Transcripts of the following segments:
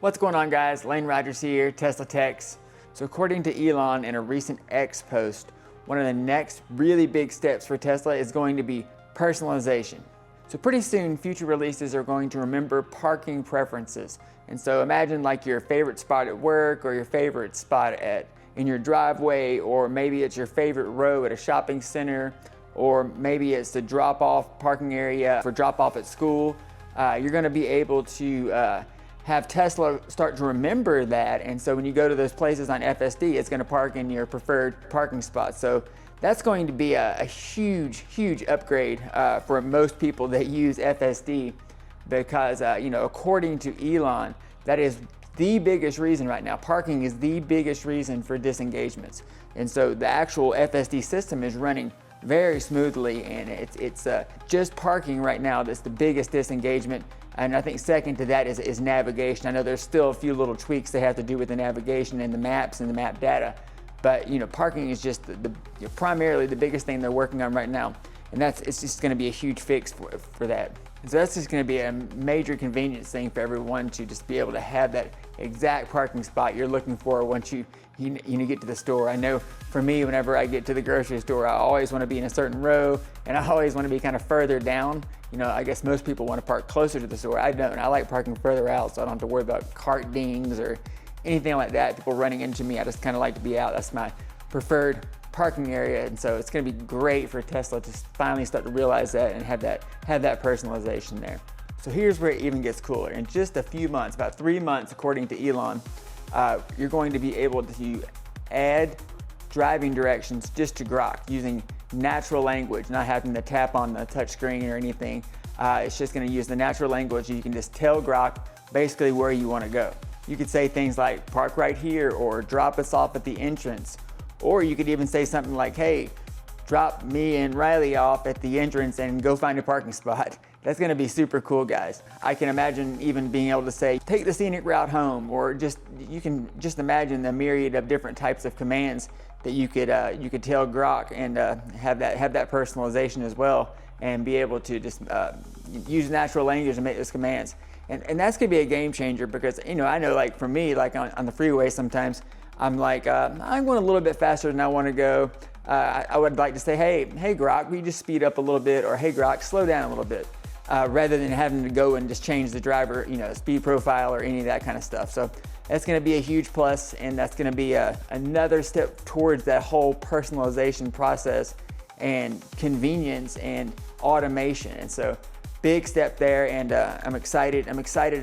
What's going on, guys? Lane Rogers here, TeslaTex. So according to Elon in a recent X post, one of the next really big steps for Tesla is going to be personalization. So pretty soon, future releases are going to remember parking preferences. And so imagine like your favorite spot at work or your favorite spot in your driveway, or maybe it's your favorite row at a shopping center, or maybe it's the drop-off parking area for drop-off at school. You're going to be able to have Tesla start to remember that, and so when you go to those places on FSD, it's going to park in your preferred parking spot. So that's going to be a huge upgrade for most people that use FSD, because according to Elon, that is the biggest reason right now. Parking is the biggest reason for disengagements, and so the actual FSD system is running very smoothly, and it's just parking right now that's the biggest disengagement. And I think second to that is navigation. I know there's still a few little tweaks they have to do with the navigation and the maps and the map data, but parking is just primarily the biggest thing they're working on right now, and it's just going to be a huge fix for that. And so that's just going to be a major convenience thing for everyone, to just be able to have that exact parking spot you're looking for once you get to the store. I know for me, whenever I get to the grocery store, I always want to be in a certain row, and I always want to be kind of further down. I guess most people want to park closer to the store. I don't. I like parking further out, so I don't have to worry about cart dings or anything like that, people running into me. I just kind of like to be out. That's my preferred parking area, and so it's going to be great for Tesla to finally start to realize that and have that personalization there. So here's where it even gets cooler. In just a few months, about 3 months according to Elon, you're going to be able to add driving directions just to Grok using natural language, not having to tap on the touch screen or anything. It's just going to use the natural language. You can just tell Grok basically where you want to go. You could say things like park right here, or drop us off at the entrance, or you could even say something like, hey, drop me and Riley off at the entrance and go find a parking spot. That's going to be super cool, guys. I can imagine even being able to say, take the scenic route home, or you can just imagine the myriad of different types of commands that you could tell Grok, and have that personalization as well, and be able to just use natural language to make those commands. And that's going to be a game changer, because I know, like for me, like on the freeway sometimes, I'm like, I'm going a little bit faster than I want to go. I would like to say, hey Grok, will you just speed up a little bit, or hey Grok, slow down a little bit, rather than having to go and just change the driver, speed profile or any of that kind of stuff. So that's going to be a huge plus, and that's going to be another step towards that whole personalization process and convenience and automation. And so big step there, and I'm excited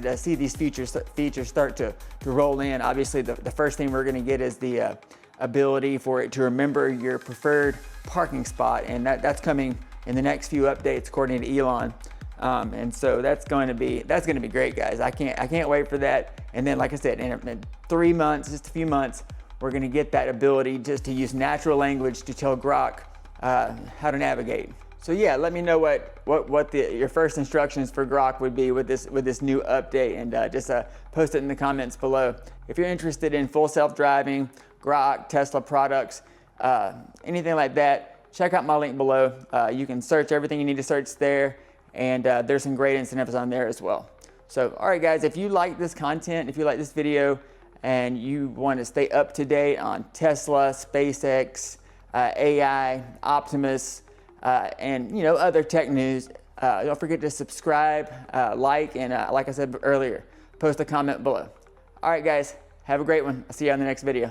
to see these features start to roll in. Obviously, the first thing we're going to get is the ability for it to remember your preferred parking spot, and that's coming in the next few updates according to Elon. And so that's going to be great, guys. I can't wait for that. And then, like I said, in 3 months, just a few months, we're going to get that ability just to use natural language to tell Grok how to navigate. So yeah, let me know what your first instructions for Grok would be with this new update, and just post it in the comments below. If you're interested in full self-driving, Grok, Tesla products, anything like that, check out my link below. You can search everything you need to search there, and there's some great incentives on there as well. So all right, guys, if you like this content, if you like this video, and you want to stay up to date on Tesla, SpaceX, AI, Optimus, and other tech news, don't forget to subscribe, like, and like I said earlier, post a comment below. All right, guys, have a great one. I'll see you on the next video.